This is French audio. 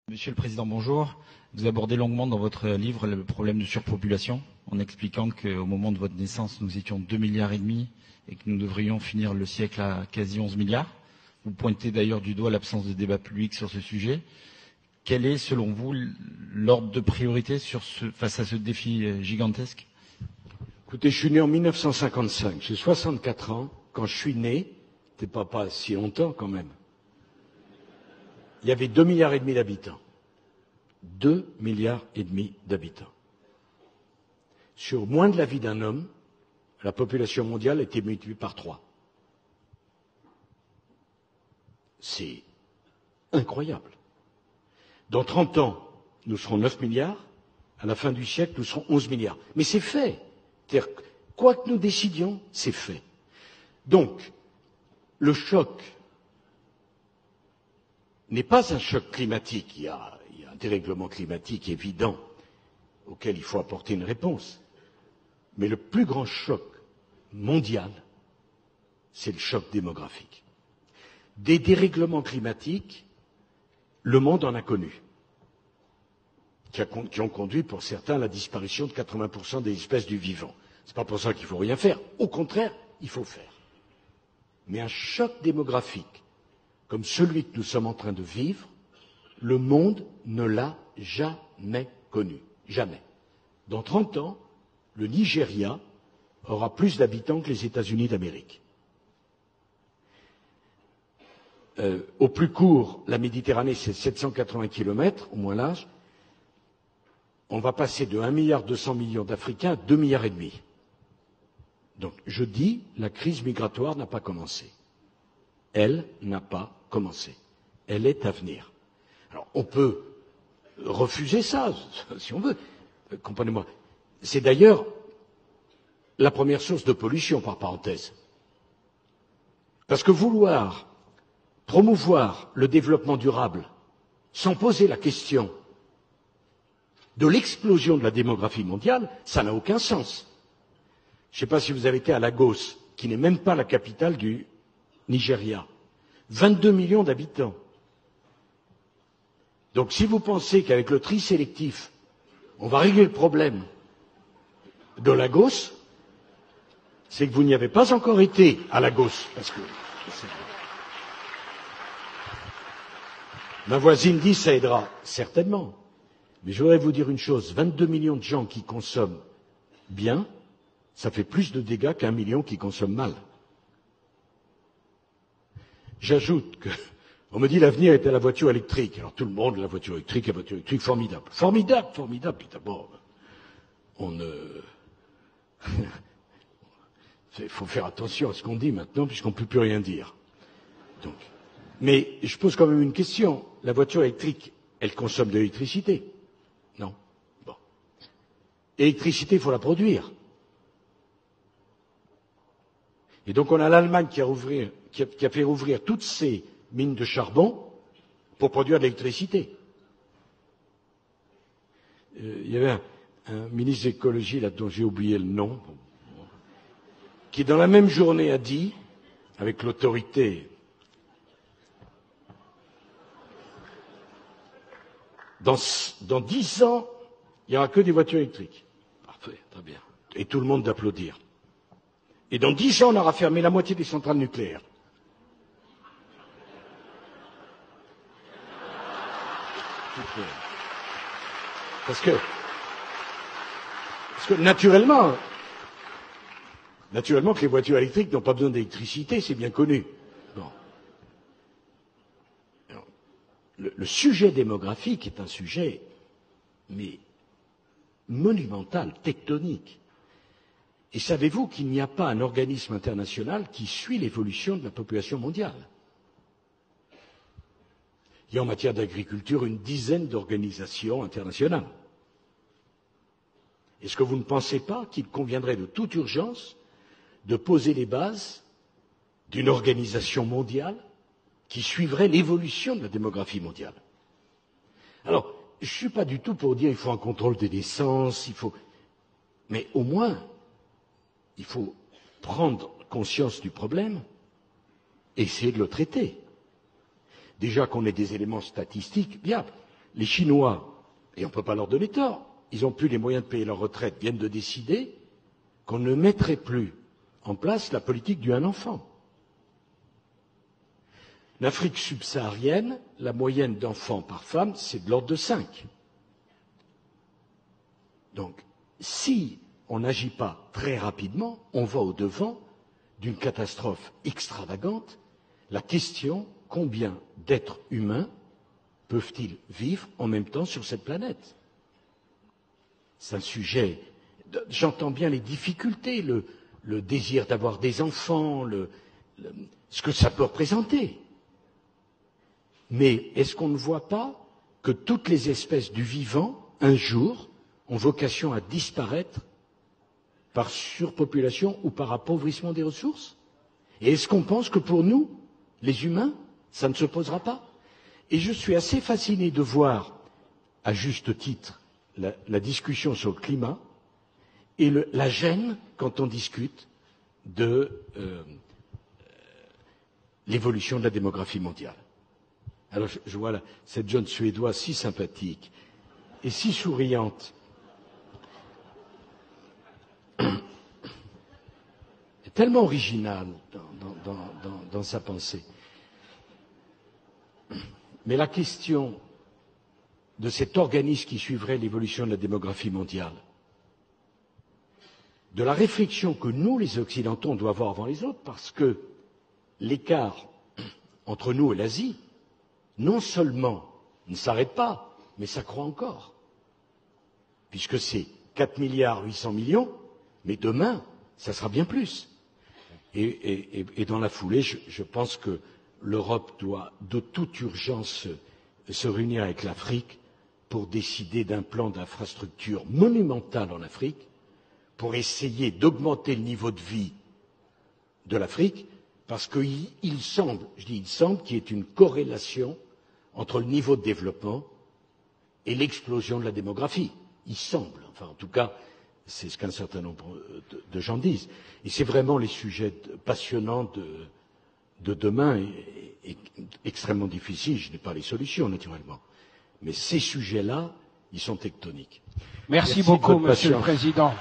Monsieur le Président, bonjour. Vous abordez longuement dans votre livre le problème de surpopulation, en expliquant qu'au moment de votre naissance, nous étions 2,5 milliards et que nous devrions finir le siècle à quasi 11 milliards. Vous pointez d'ailleurs du doigt l'absence de débat public sur ce sujet. Quel est, selon vous, l'ordre de priorité face à ce défi gigantesque? Écoutez, je suis né en 1955, j'ai 64 ans. Quand je suis né, c'était pas si longtemps quand même, il y avait 2,5 milliards d'habitants. 2,5 milliards d'habitants. Sur moins de la vie d'un homme, la population mondiale a été multipliée par 3. C'est incroyable. Dans 30 ans, nous serons 9 milliards. À la fin du siècle, nous serons 11 milliards. Mais c'est fait. C'est-à-dire, quoi que nous décidions, c'est fait. Donc, le choc n'est pas un choc climatique. Il y a un dérèglement climatique évident auquel il faut apporter une réponse. Mais le plus grand choc mondial, c'est le choc démographique. Des dérèglements climatiques, le monde en a connu, qui ont conduit pour certains à la disparition de 80% des espèces du vivant. Ce n'est pas pour ça qu'il ne faut rien faire. Au contraire, il faut faire. Mais un choc démographique comme celui que nous sommes en train de vivre, le monde ne l'a jamais connu. Jamais. Dans 30 ans, le Nigeria aura plus d'habitants que les États-Unis d'Amérique. Au plus court, la Méditerranée, c'est 780 kilomètres, au moins large. On va passer de 1,2 milliard d'Africains à 2,5 milliards. Donc, je dis, la crise migratoire n'a pas commencé. Elle n'a pas commencé. Elle est à venir. Alors, on peut refuser ça, si on veut. Comprenez-moi. C'est d'ailleurs la première source de pollution, par parenthèse. Parce que vouloir promouvoir le développement durable sans poser la question de l'explosion de la démographie mondiale, ça n'a aucun sens. Je ne sais pas si vous avez été à Lagos, qui n'est même pas la capitale du Nigeria. 22 millions d'habitants. Donc si vous pensez qu'avec le tri sélectif, on va régler le problème de Lagos, c'est que vous n'y avez pas encore été à Lagos. Parce que ma voisine dit ça aidera. Certainement. Mais je voudrais vous dire une chose, 22 millions de gens qui consomment bien, ça fait plus de dégâts qu'1 million qui consomment mal. J'ajoute que, on me dit l'avenir est à la voiture électrique. Alors tout le monde, la voiture électrique, formidable. Formidable, formidable. Puis d'abord, il faut faire attention à ce qu'on dit maintenant, puisqu'on ne peut plus rien dire. Donc, mais je pose quand même une question. La voiture électrique, elle consomme de l'électricité? Non. Bon. L'électricité, il faut la produire. Et donc on a l'Allemagne qui a fait rouvrir toutes ses mines de charbon pour produire de l'électricité. Il y avait un ministre de l'écologie, là, dont j'ai oublié le nom, qui dans la même journée a dit, avec l'autorité, dans 10 ans, il n'y aura que des voitures électriques. Parfait, très bien. Et tout le monde d'applaudir. Et dans 10 ans, on aura fermé la moitié des centrales nucléaires. Parce que naturellement que les voitures électriques n'ont pas besoin d'électricité, c'est bien connu. Bon. Alors, le sujet démographique est un sujet, mais monumental, tectonique. Et savez-vous qu'il n'y a pas un organisme international qui suit l'évolution de la population mondiale? Il y a en matière d'agriculture une dizaine d'organisations internationales. Est-ce que vous ne pensez pas qu'il conviendrait de toute urgence de poser les bases d'une organisation mondiale qui suivrait l'évolution de la démographie mondiale? Alors, je ne suis pas du tout pour dire qu'il faut un contrôle des naissances, mais au moins, il faut prendre conscience du problème et essayer de le traiter. Déjà qu'on ait des éléments statistiques viables. les Chinois, et on ne peut pas leur donner tort, ils n'ont plus les moyens de payer leur retraite, viennent de décider qu'on ne mettrait plus en place la politique du un enfant. L'Afrique subsaharienne, la moyenne d'enfants par femme, c'est de l'ordre de 5. Donc, si on n'agit pas très rapidement, on va au-devant d'une catastrophe extravagante. La question, combien d'êtres humains peuvent-ils vivre en même temps sur cette planète? C'est un sujet, j'entends bien les difficultés, le désir d'avoir des enfants, ce que ça peut représenter. Mais est-ce qu'on ne voit pas que toutes les espèces du vivant, un jour, ont vocation à disparaître par surpopulation ou par appauvrissement des ressources? Et est-ce qu'on pense que pour nous, les humains, ça ne se posera pas? Et je suis assez fasciné de voir, à juste titre, la discussion sur le climat et la gêne quand on discute de l'évolution de la démographie mondiale. Alors je vois cette jeune Suédoise si sympathique et si souriante. Tellement originale dans sa pensée. Mais la question de cet organisme qui suivrait l'évolution de la démographie mondiale, de la réflexion que nous, les Occidentaux, on doit avoir avant les autres, parce que l'écart entre nous et l'Asie, non seulement ne s'arrête pas, mais ça croît encore. Puisque c'est 4 milliards 800 millions, mais demain, ça sera bien plus. Et dans la foulée, je pense que l'Europe doit de toute urgence se réunir avec l'Afrique pour décider d'un plan d'infrastructure monumental en Afrique, pour essayer d'augmenter le niveau de vie de l'Afrique, parce qu'il semble, je dis il semble, qu'il y ait une corrélation entre le niveau de développement et l'explosion de la démographie. Il semble, enfin en tout cas, c'est ce qu'un certain nombre de gens disent. Et c'est vraiment les sujets passionnants de demain et extrêmement difficiles. Je n'ai pas les solutions, naturellement. Mais ces sujets-là, ils sont tectoniques. Merci beaucoup, Monsieur le Président.